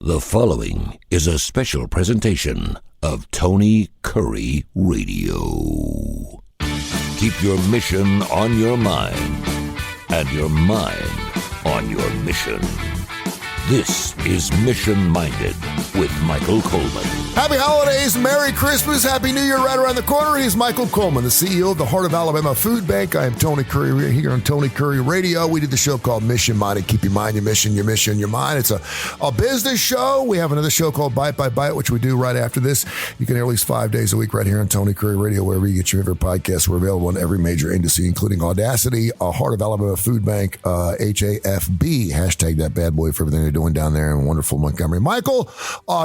The following is a special presentation of Tony Kurre Radio. Keep your mission on your mind and your mind on your mission. This is Mission Minded with Michael Coleman. Happy holidays, Merry Christmas, Happy New Year right around the corner. He's Michael Coleman, the CEO of the Heart of Alabama Food Bank. I am Tony Kurre here on Tony Kurre Radio. We did the show called Mission Minded. Keep your mind, your mission, your mind. It's a business show. We have another show called Bite by Bite, which we do right after this. You can hear at least 5 days a week right here on Tony Kurre Radio, wherever you get your favorite podcasts. We're available on every major industry, including Audacity, Heart of Alabama Food Bank, HAFB. Hashtag that bad boy for everything they're doing down there in wonderful Montgomery. Michael,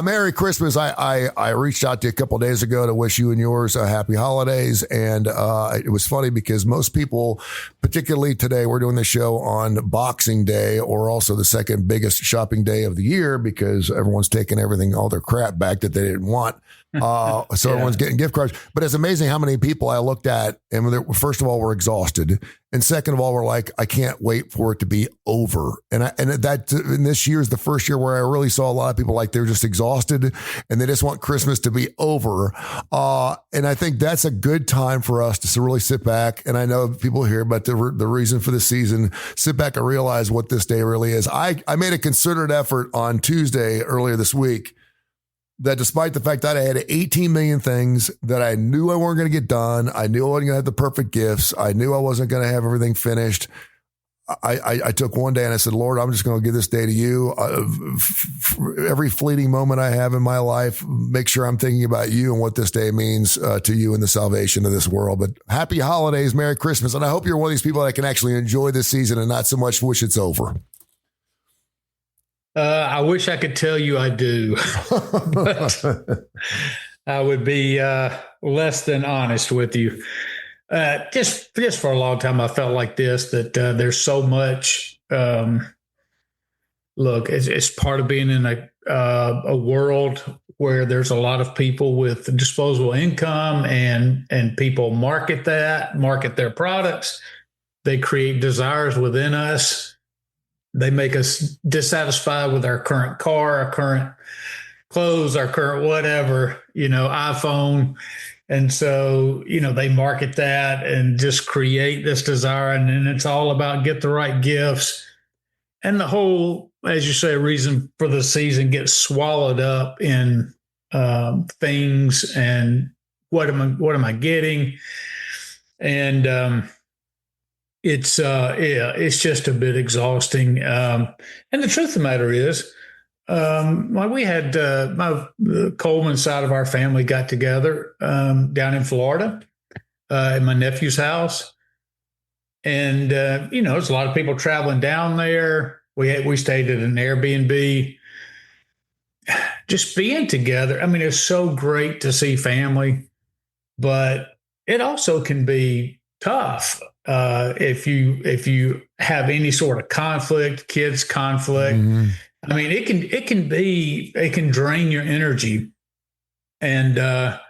Merry Christmas. I reached out to you a couple of days ago to wish you and yours a happy holidays. And it was funny because most people, particularly today, we're doing the show on Boxing Day, or also the second biggest shopping day of the year, because everyone's taking everything, all their crap back that they didn't want. So everyone's getting gift cards. But it's amazing how many people I looked at, and first of all, we're exhausted. And second of all, we're like, I can't wait for it to be over. And this year is the first year where I really saw a lot of people like they're just exhausted and they just want Christmas to be over. And I think that's a good time for us to really sit back. And I know people hear about the reason for the season, sit back and realize what this day really is. I made a concerted effort on Tuesday earlier this week that despite the fact that I had 18 million things that I knew I weren't going to get done, I knew I wasn't going to have the perfect gifts, I knew I wasn't going to have everything finished, I took one day and I said, Lord, I'm just going to give this day to you. Every fleeting moment I have in my life, make sure I'm thinking about you and what this day means to you and the salvation of this world. But happy holidays, Merry Christmas. And I hope you're one of these people that can actually enjoy this season and not so much wish it's over. I wish I could tell you I do, but I would be less than honest with you. Just for a long time, I felt like this, that there's so much. Look, it's part of being in a world where there's a lot of people with disposable income, and people market their products. They create desires within us. They make us dissatisfied with our current car, our current clothes, our current whatever, iPhone. And so, they market that and just create this desire. And then it's all about get the right gifts. And the whole, as you say, reason for the season gets swallowed up in things and what am I getting? And, it's just a bit exhausting. And the truth of the matter is, we had the Coleman side of our family got together down in Florida at my nephew's house. And, there's a lot of people traveling down there. We stayed at an Airbnb. Just being together. I mean, it's so great to see family, but it also can be tough. If you have any sort of conflict, kids conflict, I mean, it can drain your energy. And, and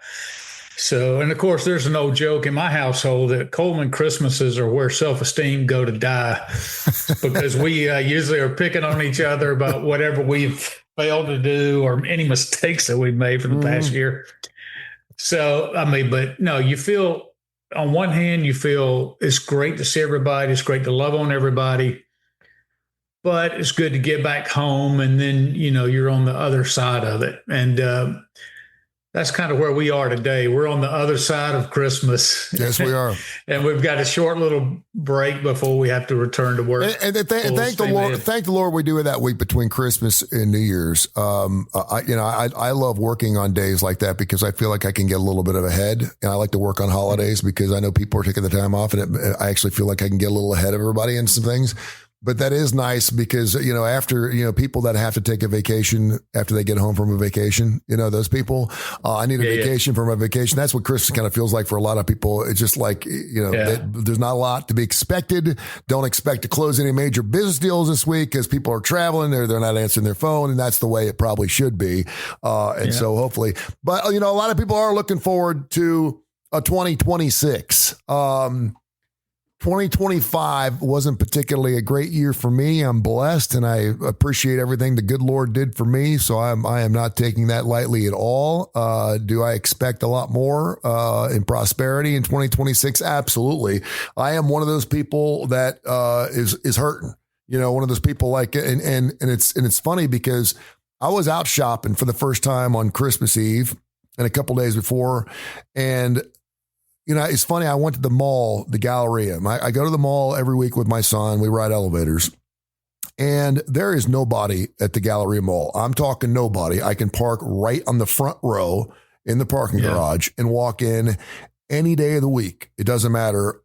of course there's an old joke in my household that Coleman Christmases are where self-esteem go to die, because we usually are picking on each other about whatever we've failed to do or any mistakes that we've made for the past year. So, I mean, but no, you feel, on one hand, you feel it's great to see everybody. It's great to love on everybody, but it's good to get back home. And then, you're on the other side of it. And that's kind of where we are today. We're on the other side of Christmas. Yes, we are. And we've got a short little break before we have to return to work. And thank the Lord. Thank the Lord we do it that week between Christmas and New Year's. I love working on days like that because I feel like I can get a little bit of ahead. And I like to work on holidays because I know people are taking the time off, and I actually feel like I can get a little ahead of everybody in some things. But that is nice because, after, people that have to take a vacation after they get home from a vacation, those people, I need a vacation from a vacation. That's what Christmas kind of feels like for a lot of people. It's just like, there's not a lot to be expected. Don't expect to close any major business deals this week because people are traveling. They're not answering their phone, and that's the way it probably should be. So hopefully, but a lot of people are looking forward to a 2026. 2025 wasn't particularly a great year for me. I'm blessed and I appreciate everything the good Lord did for me. So I am not taking that lightly at all. Do I expect a lot more in prosperity in 2026? Absolutely. I am one of those people that is hurting. One of those people like, and it's funny because I was out shopping for the first time on Christmas Eve and a couple days before, and it's funny. I went to the mall, the Galleria. I go to the mall every week with my son. We ride elevators. And there is nobody at the Galleria Mall. I'm talking nobody. I can park right on the front row in the parking garage and walk in any day of the week. It doesn't matter.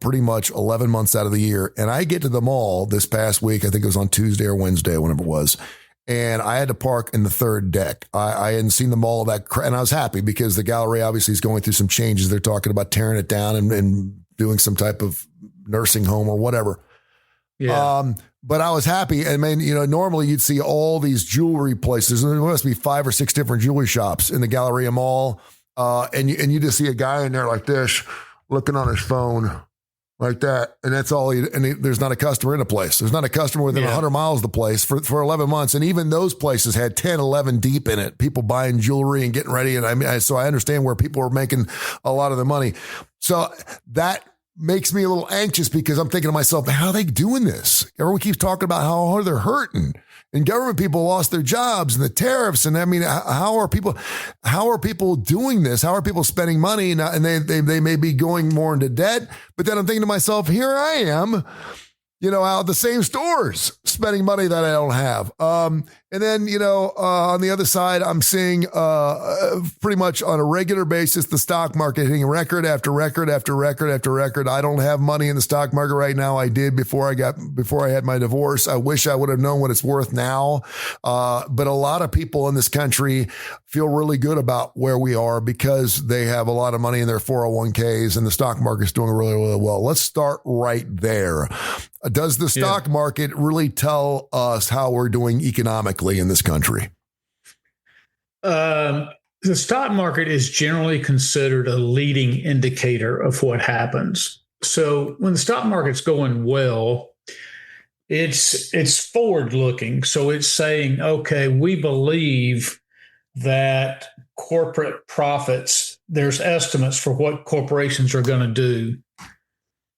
Pretty much 11 months out of the year. And I get to the mall this past week. I think it was on Tuesday or Wednesday, whenever it was. And I had to park in the third deck. I hadn't seen the mall that, and I was happy because the Galleria obviously is going through some changes. They're talking about tearing it down and doing some type of nursing home or whatever. Yeah. But I was happy. I mean, normally you'd see all these jewelry places. There must be 5 or 6 different jewelry shops in the Galleria Mall. And you just see a guy in there like this, looking on his phone. Like that. And that's all. There's not a customer in the place. There's not a customer within 100 miles of the place for 11 months. And even those places had 10, 11 deep in it, people buying jewelry and getting ready. And so I understand where people are making a lot of their money. So that makes me a little anxious because I'm thinking to myself, how are they doing this? Everyone keeps talking about how hard they're hurting. And government people lost their jobs and the tariffs. And I mean, how are people doing this? How are people spending money? And they may be going more into debt. But then I'm thinking to myself, here I am, out of the same stores, spending money that I don't have. And then, on the other side, I'm seeing pretty much on a regular basis, the stock market hitting record after record after record after record. I don't have money in the stock market right now. I did before I had my divorce. I wish I would have known what it's worth now. But a lot of people in this country feel really good about where we are because they have a lot of money in their 401ks and the stock market's doing really, really well. Let's start right there. Does the stock market really tell us how we're doing economically in this country? The stock market is generally considered a leading indicator of what happens. So when the stock market's going well, it's forward looking. So it's saying, okay, we believe that corporate profits, there's estimates for what corporations are going to do.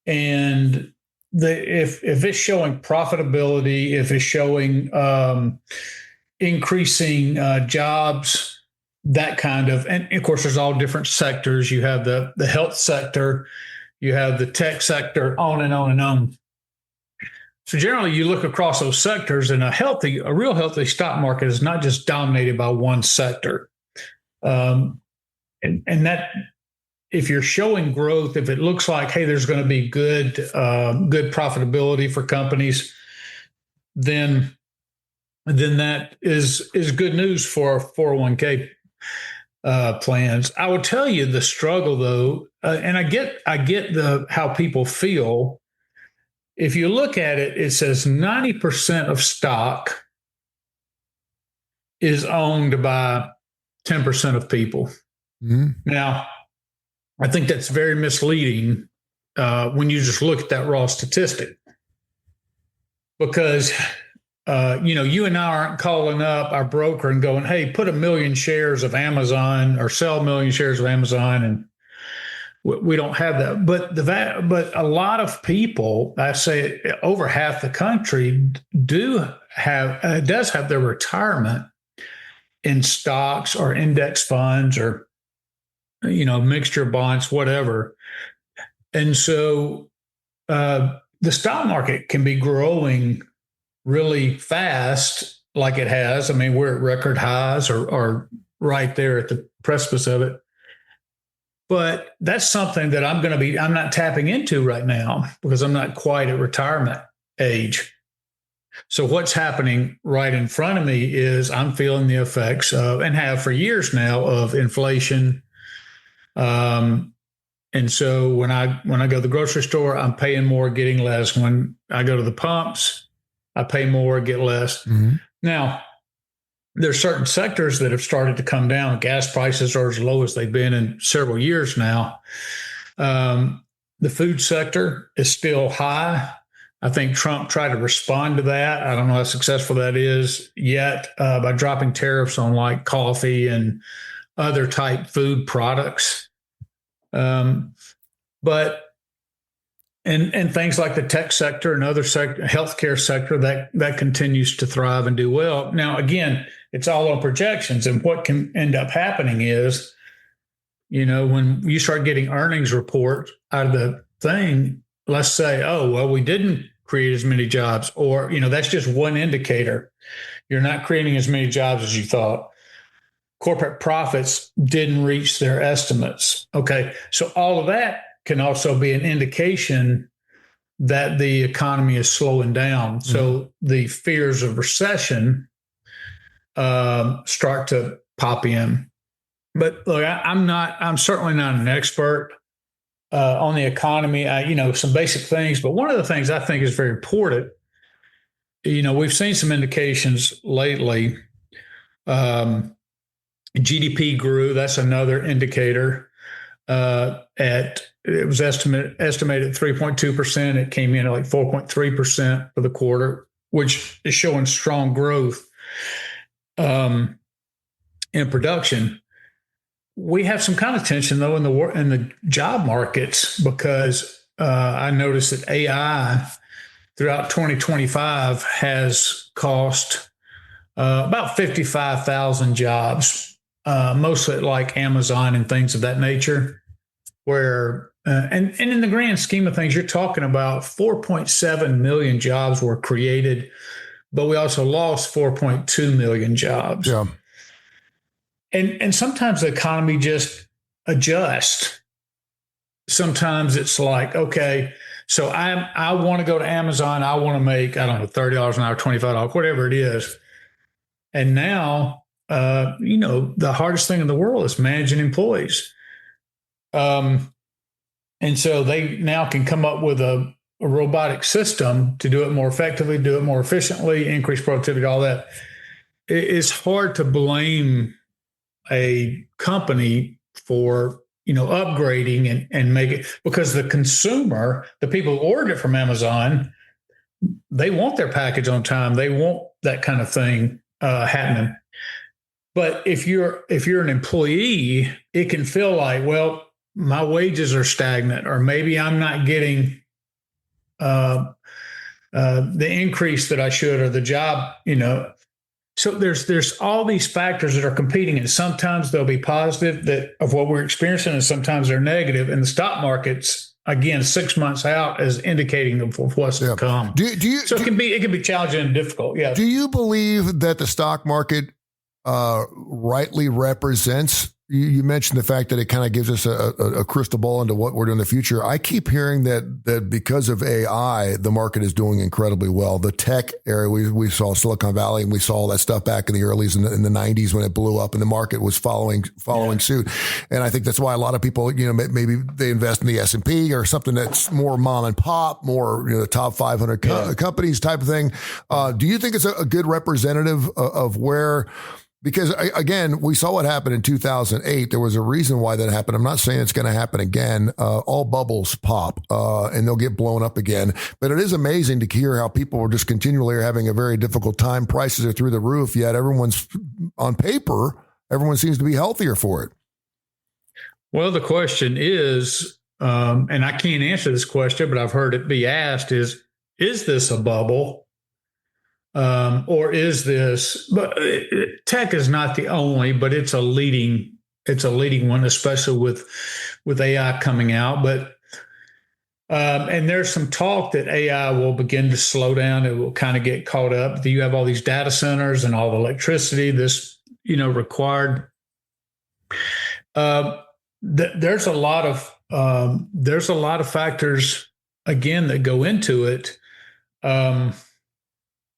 And if it's showing profitability, if it's showing increasing jobs, that kind of, and of course, there's all different sectors. You have the health sector, you have the tech sector, on and on and on. So generally, you look across those sectors, and a real healthy stock market is not just dominated by one sector, and that. If you're showing growth, if it looks like, hey, there's going to be good profitability for companies, then that is good news for 401k plans. I will tell you the struggle, though, and I get how people feel. If you look at it, it says 90% of stock is owned by 10% of people. Mm-hmm. Now, I think that's very misleading when you just look at that raw statistic, because you and I aren't calling up our broker and going, "Hey, put 1 million shares of Amazon or sell 1 million shares of Amazon," and we don't have that. But a lot of people, I say over half the country, does have their retirement in stocks or index funds or mixture of bonds, whatever. And so the stock market can be growing really fast like it has. I mean, we're at record highs or right there at the precipice of it. But that's something that I'm not tapping into right now because I'm not quite at retirement age. So what's happening right in front of me is I'm feeling the effects of, and have for years now, of inflation. And so when I go to the grocery store, I'm paying more, getting less. When I go to the pumps, I pay more, get less. Mm-hmm. Now, there's certain sectors that have started to come down. Gas prices are as low as they've been in several years now. The food sector is still high. I think Trump tried to respond to that. I don't know how successful that is yet by dropping tariffs on like coffee and other type food products. But and things like the tech sector and other healthcare sector that continues to thrive and do well. Now, again, it's all on projections, and what can end up happening is, when you start getting earnings reports out of the thing, let's say, oh, well, we didn't create as many jobs, or, that's just one indicator. You're not creating as many jobs as you thought. Corporate profits didn't reach their estimates. Okay. So all of that can also be an indication that the economy is slowing down. Mm-hmm. So the fears of recession start to pop in. But look, I'm certainly not an expert on the economy. Some basic things, but one of the things I think is very important, we've seen some indications lately. GDP grew. That's another indicator. It was estimated at 3.2%. It came in at like 4.3% for the quarter, which is showing strong growth in production. We have some kind of tension though in the job markets because I noticed that AI throughout 2025 has cost about 55,000 jobs, mostly like Amazon and things of that nature. Where and in the grand scheme of things, you're talking about 4.7 million jobs were created, but we also lost 4.2 million jobs. Yeah. And sometimes the economy just adjusts. Sometimes it's like, okay, so I want to go to Amazon. I want to make, I don't know, $30 an hour, $25, whatever it is. And now, the hardest thing in the world is managing employees. And so they now can come up with a robotic system to do it more effectively, do it more efficiently, increase productivity, all that. It's hard to blame a company for, upgrading and make it, because the consumer, the people who ordered it from Amazon, they want their package on time. They want that kind of thing happening. But if you're an employee, it can feel like, well, my wages are stagnant, or maybe I'm not getting the increase that I should, or the job, So there's all these factors that are competing, and sometimes they'll be positive of what we're experiencing, and sometimes they're negative. And the stock markets, again, 6 months out is indicating of what's to come. It can be challenging and difficult. Yeah. Do you believe that the stock market rightly represents? You mentioned the fact that it kind of gives us a crystal ball into what we're doing in the future. I keep hearing that because of AI, the market is doing incredibly well. The tech area, we saw Silicon Valley, and we saw all that stuff back in the earlys in the 90s when it blew up, and the market was following suit. And I think that's why a lot of people, maybe they invest in the S&P or something that's more mom and pop, more the top 500 companies type of thing. Do you think it's a good representative of where? Because, again, we saw what happened in 2008. There was a reason why that happened. I'm not saying it's going to happen again. All bubbles pop and they'll get blown up again. But it is amazing to hear how people are just continually having a very difficult time. Prices are through the roof, yet everyone's on paper. Everyone seems to be healthier for it. Well, the question is, and I can't answer this question, but I've heard it be asked, is this a bubble? Or is this? But tech is not the only, but it's a leading one, especially with AI coming out. But and there's some talk that AI will begin to slow down. It will kind of get caught up. You have all these data centers and all the electricity this required. There's a lot of factors again that go into it.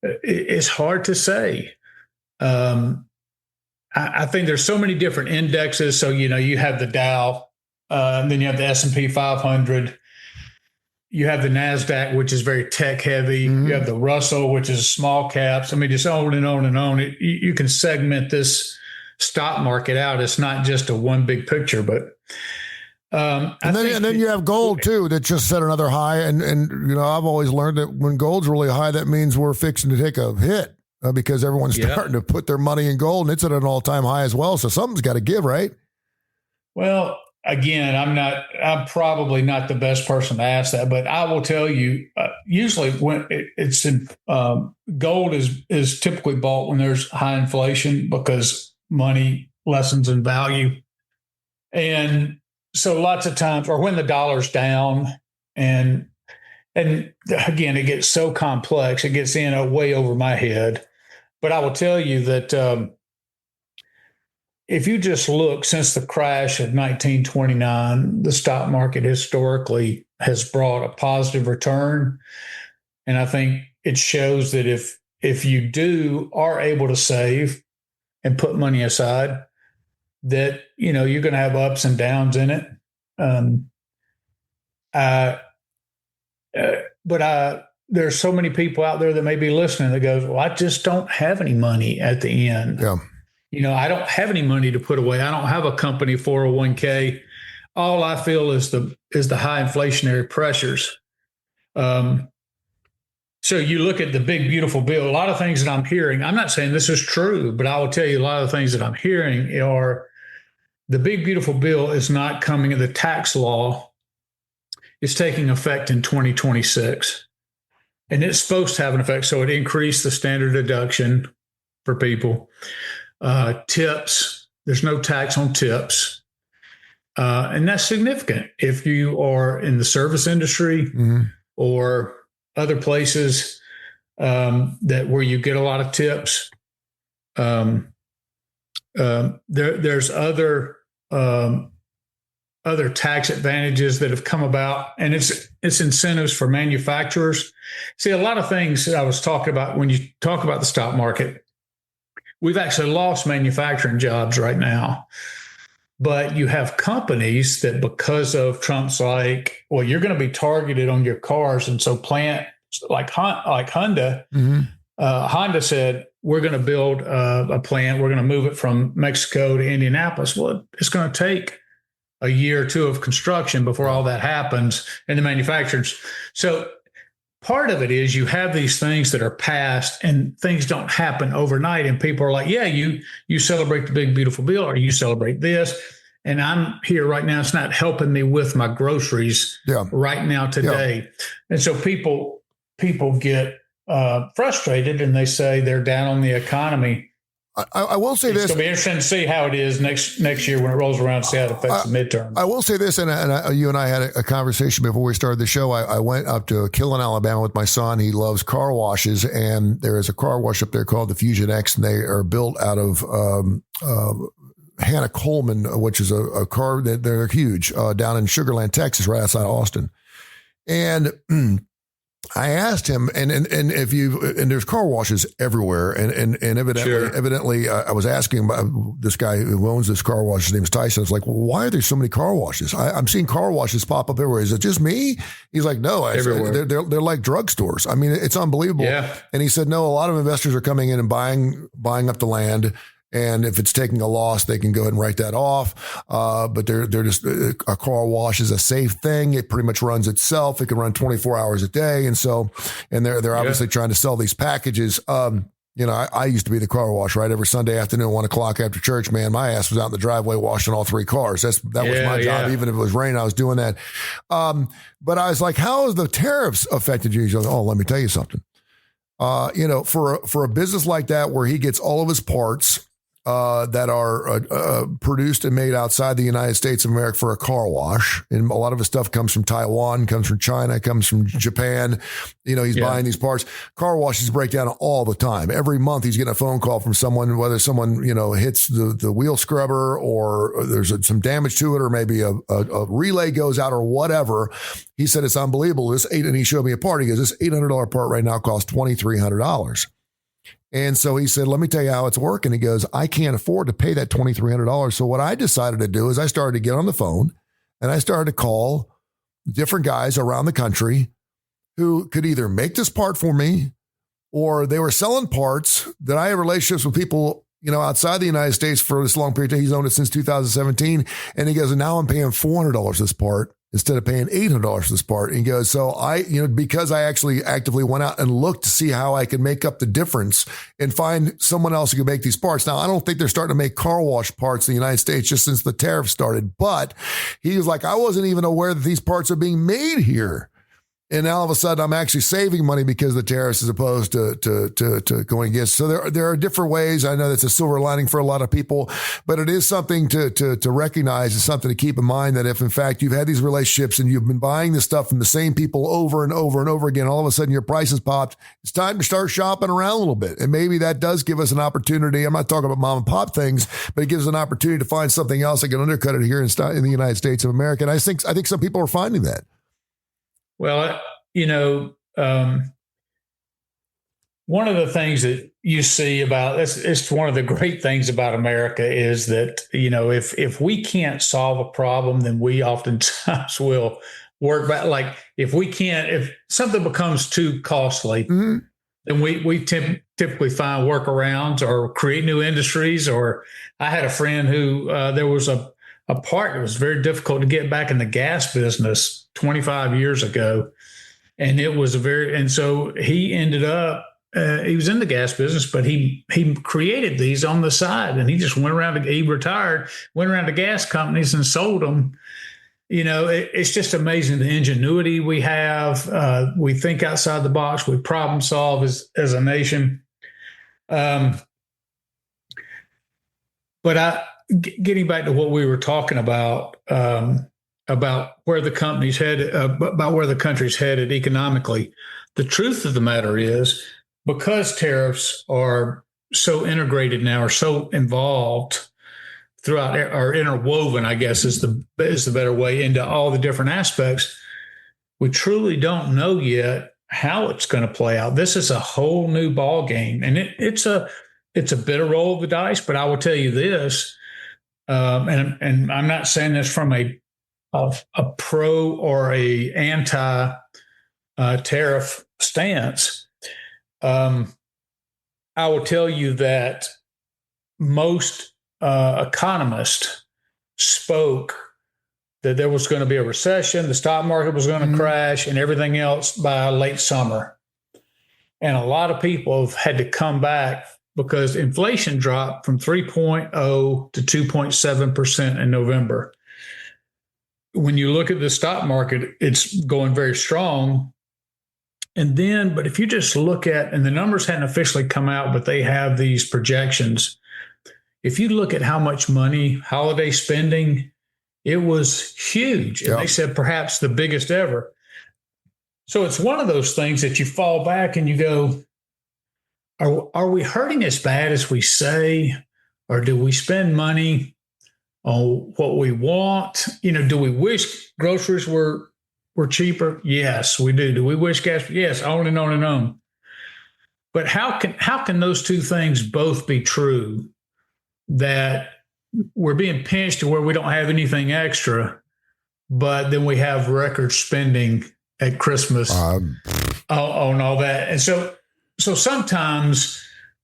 It's hard to say. I think there's so many different indexes. So, you have the Dow, and then you have the S&P 500. You have the NASDAQ, which is very tech heavy. Mm-hmm. You have the Russell, which is small caps. I mean, just on and on and on. You can segment this stock market out. It's not just a one big picture, but And then you have gold too that just set another high. And I've always learned that when gold's really high, that means we're fixing to take a hit because everyone's starting to put their money in gold, and it's at an all-time high as well. So something's got to give, right? Well, again, I'm probably not the best person to ask that, but I will tell you, usually when it's in, gold is typically bought when there's high inflation because money lessens in value. And so lots of times, or when the dollar's down, and again, it gets so complex, it gets in way over my head. But I will tell you that if you just look since the crash of 1929, the stock market historically has brought a positive return. And I think it shows that if you are able to save and put money aside, that, you're going to have ups and downs in it. But there's so many people out there that may be listening that goes, well, I just don't have any money at the end. Yeah. I don't have any money to put away. I don't have a company 401k. All I feel is the high inflationary pressures. So you look at the big, beautiful bill, a lot of things that I'm hearing, I'm not saying this is true, but I will tell you a lot of the things that I'm hearing are the big, beautiful bill is not coming. The tax law is taking effect in 2026. And it's supposed to have an effect. So it increased the standard deduction for people. Tips, there's no tax on tips. And that's significant if you are in the service industry or other places where you get a lot of tips. There's other tax advantages that have come about, and it's incentives for manufacturers. See, a lot of things that I was talking about when you talk about the stock market, we've actually lost manufacturing jobs right now. But you have companies that, because of Trump's you're going to be targeted on your cars. And so plants like Honda, Honda said, we're going to build a plant. We're going to move it from Mexico to Indianapolis. Well, it's going to take a year or two of construction before all that happens in the manufacturers. So part of it is you have these things that are passed and things don't happen overnight. And people are like, yeah, you celebrate the big, beautiful bill, or you celebrate this. And I'm here right now. It's not helping me with my groceries right now today. Yeah. And so people get frustrated and they say they're down on the economy. I will say this. It's going to be interesting to see how it is next year when it rolls around, see how it affects the midterm. I will say this, and you and I had a conversation before we started the show. I went up to Killen, Alabama with my son. He loves car washes, and there is a car wash up there called the Fusion X, and they are built out of Hannah Coleman, which is a car that they're huge down in Sugar Land, Texas, right outside Austin. And I asked him, and there's car washes everywhere, and evidently, I was asking about this guy who owns this car wash. His name is Tyson. I was like, well, why are there so many car washes? I'm seeing car washes pop up everywhere. Is it just me? He's like, no, they're like drugstores. I mean, it's unbelievable. Yeah. And he said, no, a lot of investors are coming in and buying up the land. And if it's taking a loss, they can go ahead and write that off. But they're just, a car wash is a safe thing. It pretty much runs itself. It can run 24 hours a day. And they're obviously trying to sell these packages. I used to be the car wash, right? Every Sunday afternoon, 1:00 after church, man, my ass was out in the driveway washing all three cars. That was my job. Even if it was raining, I was doing that. But I was like, how has the tariffs affected you? He's like, oh, let me tell you something. For a business like that, where he gets all of his parts, that are produced and made outside the United States of America for a car wash. And a lot of his stuff comes from Taiwan, comes from China, comes from Japan. He's buying these parts. Car washes break down all the time. Every month he's getting a phone call from someone, whether someone, hits the wheel scrubber or there's some damage to it, or maybe a relay goes out or whatever. He said, it's unbelievable. And he showed me a part. He goes, this $800 part right now costs $2,300. And so he said, let me tell you how it's working. He goes, I can't afford to pay that $2,300. So what I decided to do is I started to get on the phone and I started to call different guys around the country who could either make this part for me, or they were selling parts that I have relationships with people outside the United States for this long period of time. He's owned it since 2017. And he goes, and now I'm paying $400 this part instead of paying $800 for this part. And he goes, so because I actually actively went out and looked to see how I could make up the difference and find someone else who could make these parts. Now, I don't think they're starting to make car wash parts in the United States just since the tariffs started, but he was like, I wasn't even aware that these parts are being made here. And now all of a sudden I'm actually saving money because of the tariffs as opposed to going against. So there are different ways. I know that's a silver lining for a lot of people, but it is something to recognize. It's something to keep in mind that if in fact you've had these relationships and you've been buying this stuff from the same people over and over and over again, all of a sudden your prices popped. It's time to start shopping around a little bit. And maybe that does give us an opportunity. I'm not talking about mom and pop things, but it gives us an opportunity to find something else that can undercut it here in the United States of America. And I think some people are finding that. Well, one of the things that you see about it's one of the great things about America is that, if we can't solve a problem, then we oftentimes will work back. Like if something becomes too costly, mm-hmm. then we typically find workarounds or create new industries. Or I had a friend who there was a part that was very difficult to get back in the gas business 25 years ago. And it was and so he ended up, he was in the gas business, but he created these on the side, and he just went around, he retired, went around to gas companies and sold them. It's just amazing the ingenuity we have. We think outside the box, we problem solve as a nation. But getting back to what we were talking about where the company's headed, about where the country's headed economically. The truth of the matter is, because tariffs are so integrated now, or so involved throughout, or interwoven, I guess is the better way, into all the different aspects, we truly don't know yet how it's going to play out. This is a whole new ball game, and it's a bitter roll of the dice. But I will tell you this, and I'm not saying this from a pro or a anti tariff stance. I will tell you that most economists spoke that there was going to be a recession, the stock market was going to mm-hmm. crash, and everything else by late summer. And a lot of people have had to come back because inflation dropped from 3.0 to 2.7% in November. When you look at the stock market, it's going very strong. But if you just look at, and the numbers hadn't officially come out, but they have these projections. If you look at how much money, holiday spending, it was huge. And they said perhaps the biggest ever. So it's one of those things that you fall back and you go, are we hurting as bad as we say? Or do we spend money on what we want? Do we wish groceries were cheaper? Yes, we do. Do we wish gas? Yes, on and on and on. But how can those two things both be true? That we're being pinched to where we don't have anything extra, but then we have record spending at Christmas on all that. And so sometimes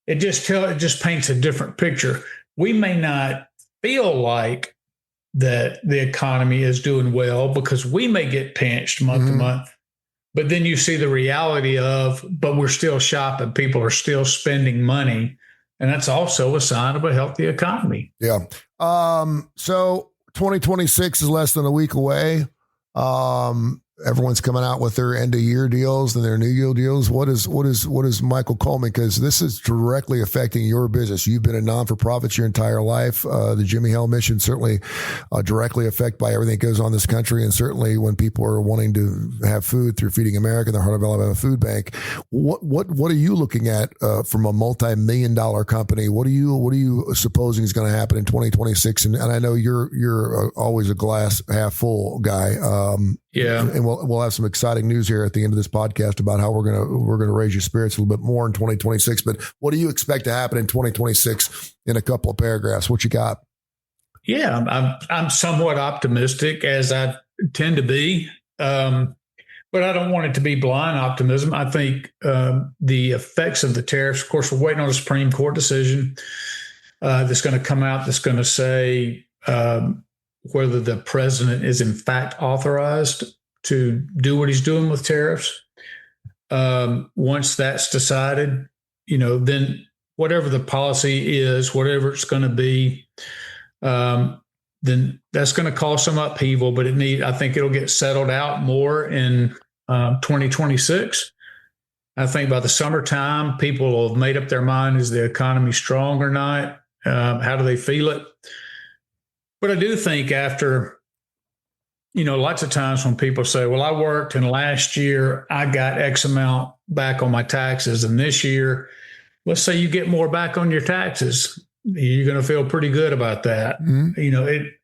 it just paints a different picture. We may not feel like that the economy is doing well because we may get pinched month to month, but then you see the reality but we're still shopping. People are still spending money. And that's also a sign of a healthy economy. Yeah. So 2026 is less than a week away. Everyone's coming out with their end of year deals and their new year deals. What is Michael Coleman? Because this is directly affecting your business. You've been a non-for-profit your entire life. The Jimmy Hale mission certainly directly affected by everything that goes on in this country. And certainly when people are wanting to have food through Feeding America, the Heart of Alabama Food Bank, what are you looking at from a multi-million-dollar company? What are you supposing is going to happen in 2026? And I know you're always a glass half full guy. Yeah. And we'll have some exciting news here at the end of this podcast about how we're gonna raise your spirits a little bit more in 2026. But what do you expect to happen in 2026 in a couple of paragraphs? What you got? Yeah, I'm somewhat optimistic, as I tend to be, but I don't want it to be blind optimism. I think the effects of the tariffs, of course, we're waiting on a Supreme Court decision. that's going to come out that's going to say whether the president is in fact authorized to do what he's doing with tariffs. Once that's decided, then whatever the policy is, whatever it's going to be, then that's going to cause some upheaval, but I think it'll get settled out more in 2026. I think by the summertime, people will have made up their mind, is the economy strong or not? How do they feel it? But I do think after, lots of times when people say, well, I worked and last year I got X amount back on my taxes, and this year, let's say you get more back on your taxes, you're going to feel pretty good about that. Mm-hmm.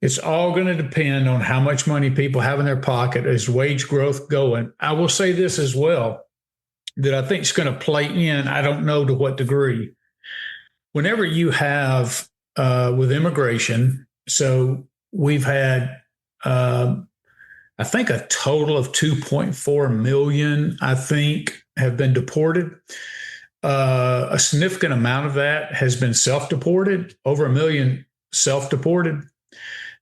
It's all going to depend on how much money people have in their pocket. Is wage growth going? I will say this as well, that I think is going to play in. I don't know to what degree. Whenever you have with immigration, so we've had, I think, a total of 2.4 million, I think, have been deported. A significant amount of that has been self-deported, over 1 million self-deported.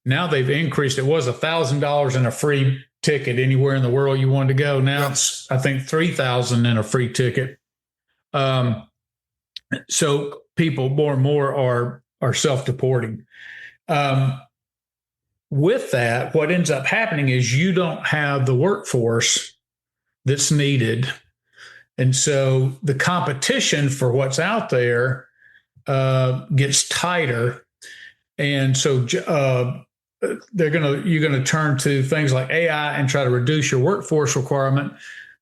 Now they've increased. It was $1,000 and a free ticket anywhere in the world you wanted to go. Now it's, I think, $3,000 and a free ticket. So people more and more are self-deporting. With that, what ends up happening is you don't have the workforce that's needed. And so the competition for what's out there gets tighter. And so you're going to turn to things like AI and try to reduce your workforce requirement.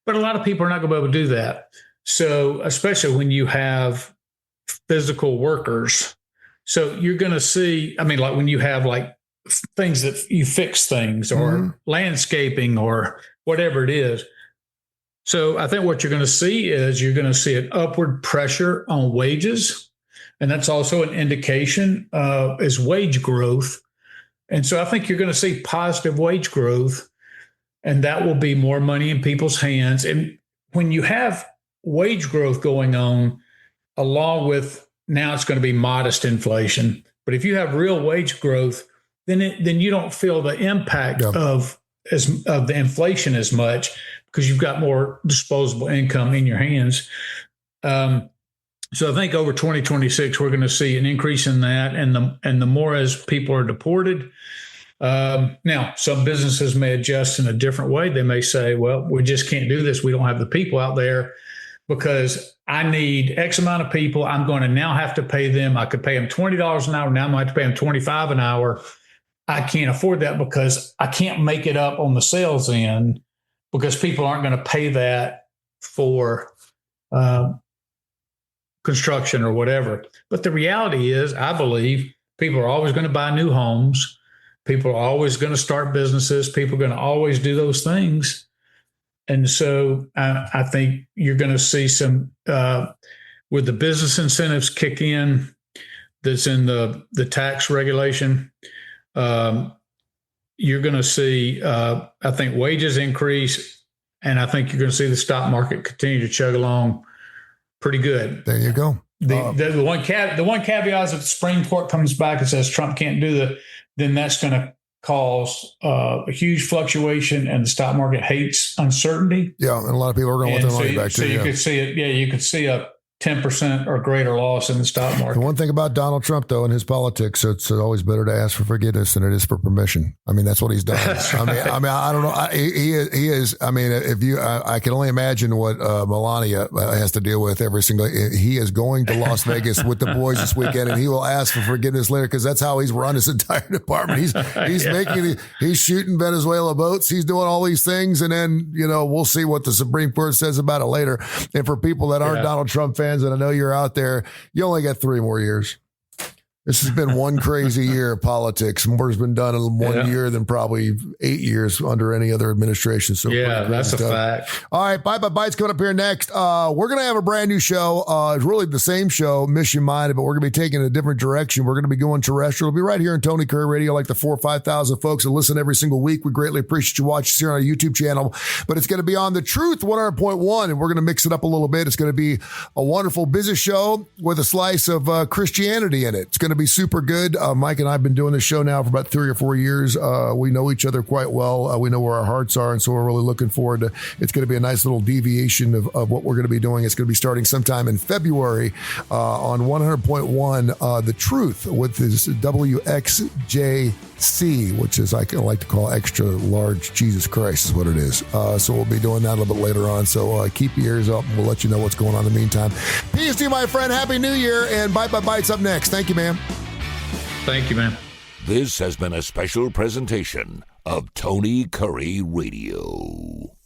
But a lot of people are not going to be able to do that. So especially when you have physical workers. So you're going to see, like when you have like things that you fix things or landscaping or whatever it is. So I think what you're going to see is you're going to see an upward pressure on wages. And that's also an indication is wage growth. And so I think you're going to see positive wage growth, and that will be more money in people's hands. And when you have wage growth going on, along with now it's going to be modest inflation. But if you have real wage growth, then you don't feel the impact of the inflation as much, because you've got more disposable income in your hands. So I think over 2026, we're going to see an increase in that, and the more as people are deported. Now, some businesses may adjust in a different way. They may say, well, we just can't do this. We don't have the people out there because I need X amount of people. I'm going to now have to pay them. I could pay them $20 an hour. Now I'm going to have to pay them $25 an hour. I can't afford that because I can't make it up on the sales end, because people aren't going to pay that for construction or whatever. But the reality is, I believe people are always going to buy new homes. People are always going to start businesses. People are going to always do those things. And so I think you're going to see some, with the business incentives kick in, that's in the tax regulation, you're going to see, I think, wages increase, and I think you're going to see the stock market continue to chug along pretty good. There you go. The one caveat is if the Supreme Court comes back and says Trump can't do then that's going to cause a huge fluctuation, and the stock market hates uncertainty. Yeah, and a lot of people are going to want their money back too. So you could see it. Yeah, you could see a 10% or greater loss in the stock market. The one thing about Donald Trump, though, in his politics, it's always better to ask for forgiveness than it is for permission. I mean, that's what he's done. I don't know. He is. I mean, I can only imagine what Melania has to deal with every single. He is going to Las Vegas with the boys this weekend, and he will ask for forgiveness later, because that's how he's run his entire department. He's shooting Venezuela boats. He's doing all these things, and then we'll see what the Supreme Court says about it later. And for people that aren't Donald Trump fans, and I know you're out there, you only got 3 more years. This has been one crazy year of politics. More has been done in one year than probably 8 years under any other administration. So that's a fact. All right, Bite by Bite's coming up here next. We're going to have a brand new show. It's really the same show, Mission Minded, but we're going to be taking a different direction. We're going to be going terrestrial. It'll be right here on Tony Curre Radio, like the 4,000 or 5,000 folks that listen every single week. We greatly appreciate you watching us here on our YouTube channel. But it's going to be on The Truth 100.1, and we're going to mix it up a little bit. It's going to be a wonderful business show with a slice of Christianity in it. It's going to be super good. Mike and I have been doing this show now for about 3 or 4 years. We know each other quite well. We know where our hearts are, and so we're really looking forward to. It's going to be a nice little deviation of what we're going to be doing. It's going to be starting sometime in February on 100.1 The Truth with this WXJC, which is I like to call extra large Jesus Christ is what it is. So we'll be doing that a little bit later on. So keep your ears up, and we'll let you know what's going on in the meantime. Peace to you, my friend. Happy New Year, and Bite by Bite's up next. Thank you, man. Thank you, man. This has been a special presentation of Tony Curre Radio.